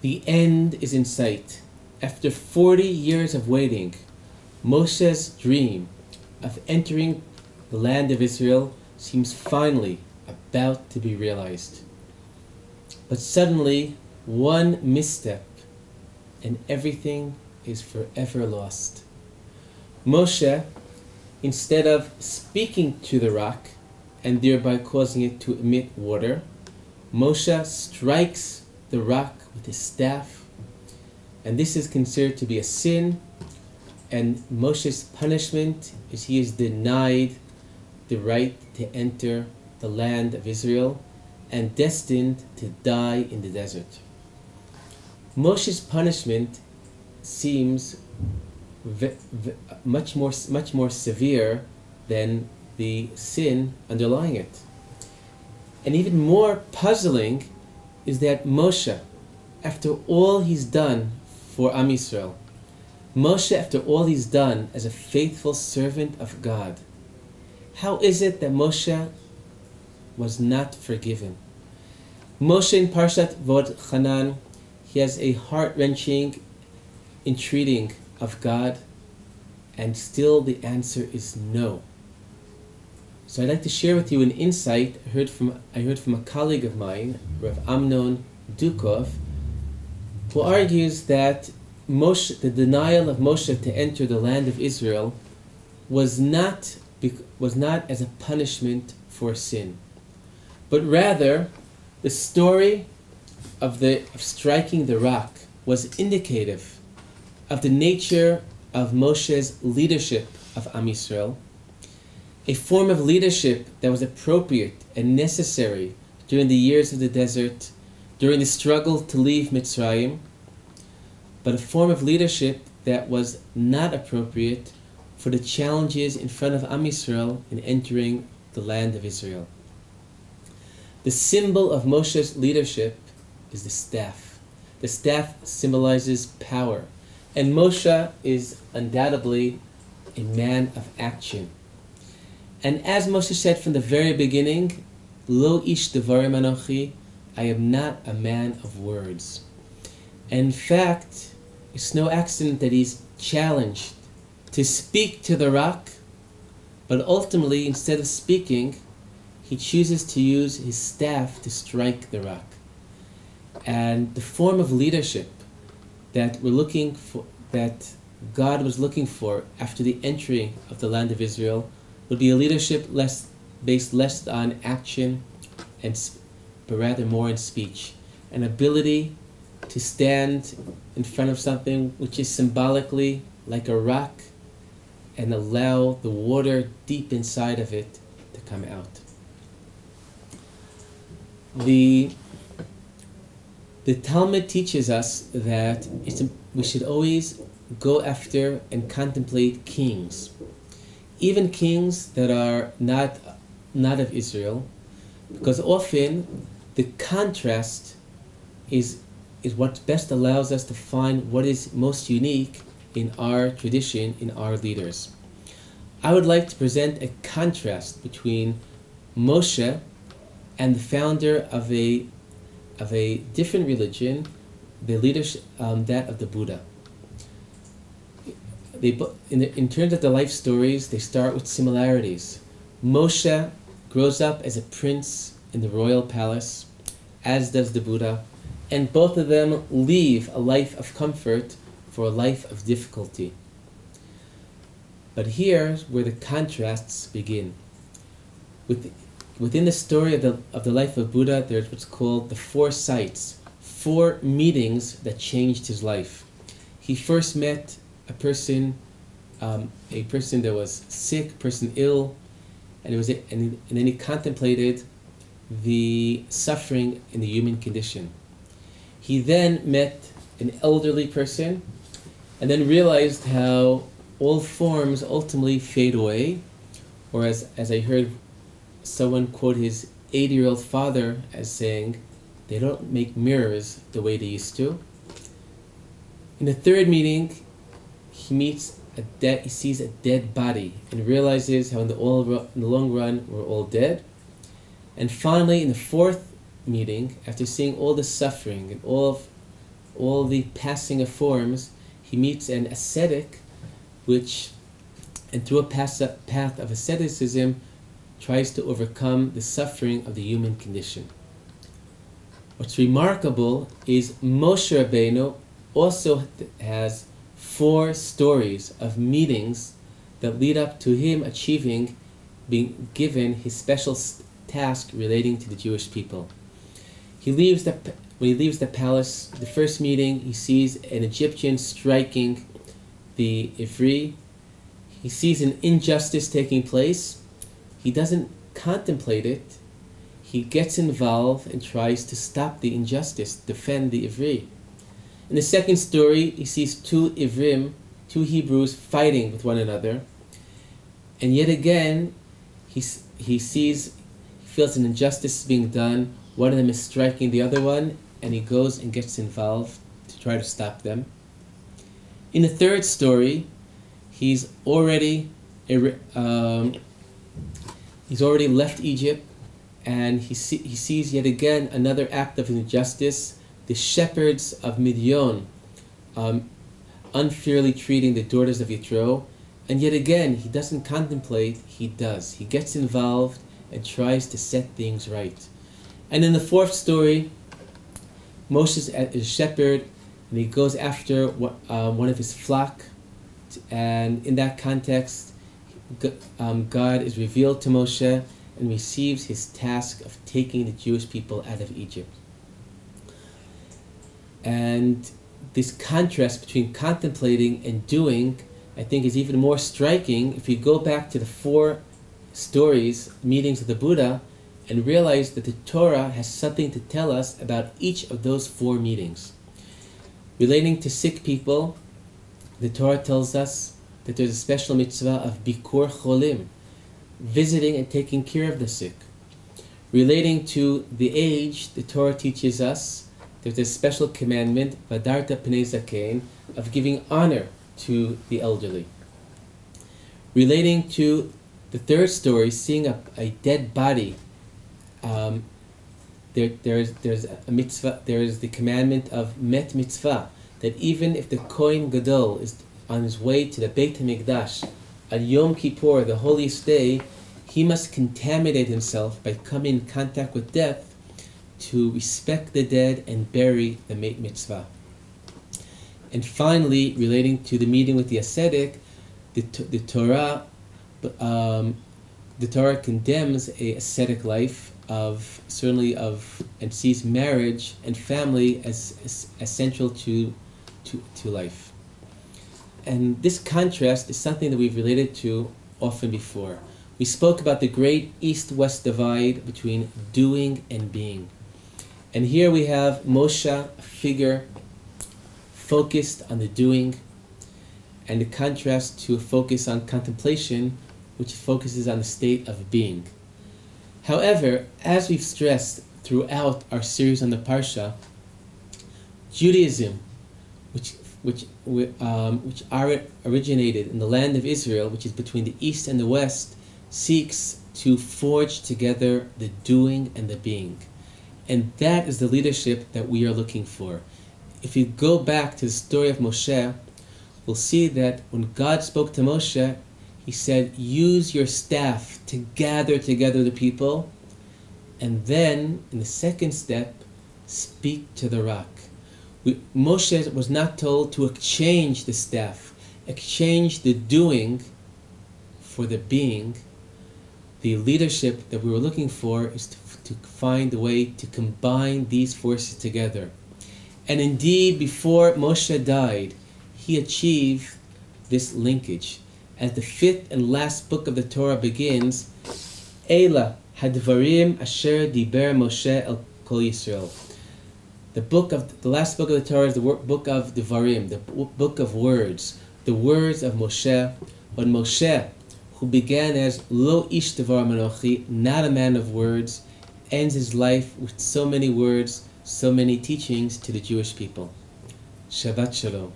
The end is in sight. After 40 years of waiting, Moshe's dream of entering the land of Israel seems finally about to be realized. But suddenly, one misstep, and everything is forever lost. Moshe, instead of speaking to the rock and thereby causing it to emit water, Moshe strikes the rock with his staff, and this is considered to be a sin, and Moshe's punishment is he is denied the right to enter the land of Israel and destined to die in the desert. Moshe's punishment seems much more severe than the sin underlying it. And even more puzzling is that Moshe, after all he's done for Am Yisrael, Moshe, after all he's done as a faithful servant of God, how is it that Moshe was not forgiven? Moshe in Parashat Chukat, he has a heart-wrenching entreating of God, and still the answer is no. So I'd like to share with you an insight I heard from a colleague of mine, Rav Amnon Dukov, who argues that Moshe, the denial of Moshe to enter the land of Israel was not as a punishment for sin, but rather the story of striking the rock was indicative of the nature of Moshe's leadership of Am Yisrael, a form of leadership that was appropriate and necessary during the years of the desert, during the struggle to leave Mitzrayim, but a form of leadership that was not appropriate for the challenges in front of Am Yisrael in entering the land of Israel. The symbol of Moshe's leadership is the staff. The staff symbolizes power, and Moshe is undoubtedly a man of action. And as Moshe said from the very beginning, Lo ish devarim anochi, I am not a man of words. And in fact, it's no accident that he's challenged to speak to the rock, but ultimately, instead of speaking, he chooses to use his staff to strike the rock. And the form of leadership that that God was looking for after the entry of the land of Israel would be a leadership based less on action, but rather more in speech. An ability to stand in front of something which is symbolically like a rock and allow the water deep inside of it to come out. The Talmud teaches us that we should always go after and contemplate kings, even kings that are not of Israel, because often the contrast is what best allows us to find what is most unique in our tradition, in our leaders. I would like to present a contrast between Moshe and the founder of a different religion, the leadership that of the Buddha. In terms of the life stories, they start with similarities. Moshe grows up as a prince in the royal palace, as does the Buddha, and both of them leave a life of comfort for a life of difficulty. But here's where the contrasts begin. Within the story of the life of Buddha, there's what's called the 4 sights, 4 meetings that changed his life. He first met a person that was sick, person ill, and then he contemplated the suffering in the human condition. He then met an elderly person, and then realized how all forms ultimately fade away, or as I heard someone quote his 80-year-old father as saying, they don't make mirrors the way they used to. In the 3rd meeting, he sees a dead body and realizes how in the long run we're all dead. And finally, in the 4th meeting, after seeing all the suffering and all all the passing of forms, he meets an ascetic, and through a path of asceticism, tries to overcome the suffering of the human condition. What's remarkable is Moshe Rabbeinu also has 4 stories of meetings that lead up to him being given his special task relating to the Jewish people. When he leaves the palace, the first meeting, he sees an Egyptian striking the Ivri. He sees an injustice taking place. He doesn't contemplate it. He gets involved and tries to stop the injustice, defend the Ivri. In the second story, he sees 2 Ivrim, 2 Hebrews fighting with one another. And yet again, he feels an injustice being done. One of them is striking the other one, and he goes and gets involved to try to stop them. In the third story, he's already left Egypt, and he sees yet again another act of injustice. The shepherds of Midian unfairly treating the daughters of Yitro, and yet again he doesn't contemplate, he does. He gets involved and tries to set things right. And in the fourth story, Moshe is a shepherd, and he goes after one of his flock, and in that context, God is revealed to Moshe and receives his task of taking the Jewish people out of Egypt. And this contrast between contemplating and doing, I think, is even more striking if you go back to the 4 meetings of the Buddha, and realize that the Torah has something to tell us about each of those 4 meetings. Relating to sick people, the Torah tells us that there's a special mitzvah of bikur cholim, visiting and taking care of the sick. Relating to the aged, the Torah teaches us there's a special commandment, vadarta pnei zaken, of giving honor to the elderly. Relating to the third story, seeing a dead body, there's a mitzvah. There is the commandment of met mitzvah, that even if the Kohen Gadol is on his way to the Beit HaMikdash on Yom Kippur, the holiest day, he must contaminate himself by coming in contact with death to respect the dead and bury the met mitzvah. And finally, relating to the meeting with the ascetic, the Torah condemns a ascetic life and sees marriage and family as essential to life. And this contrast is something that we've related to often before. We spoke about the great east-west divide between doing and being. And here we have Moshe, a figure focused on the doing, and the contrast to a focus on contemplation, which focuses on the state of being. However, as we've stressed throughout our series on the Parsha, Judaism, which originated in the land of Israel, which is between the east and the west, seeks to forge together the doing and the being. And that is the leadership that we are looking for. If you go back to the story of Moshe, we'll see that when God spoke to Moshe, he said, use your staff to gather together the people, and then, in the second step, speak to the rock. Moshe was not told to exchange the staff, exchange the doing for the being. The leadership that we were looking for is to find a way to combine these forces together. And indeed, before Moshe died, he achieved this linkage. As the 5th and last book of the Torah begins, Eila hadvarim asher diber Moshe el kol Yisrael. The last book of the Torah is the book of Devarim, the book of words, the words of Moshe. When Moshe, who began as lo ish devar manochi, not a man of words, ends his life with so many words, so many teachings to the Jewish people. Shabbat Shalom.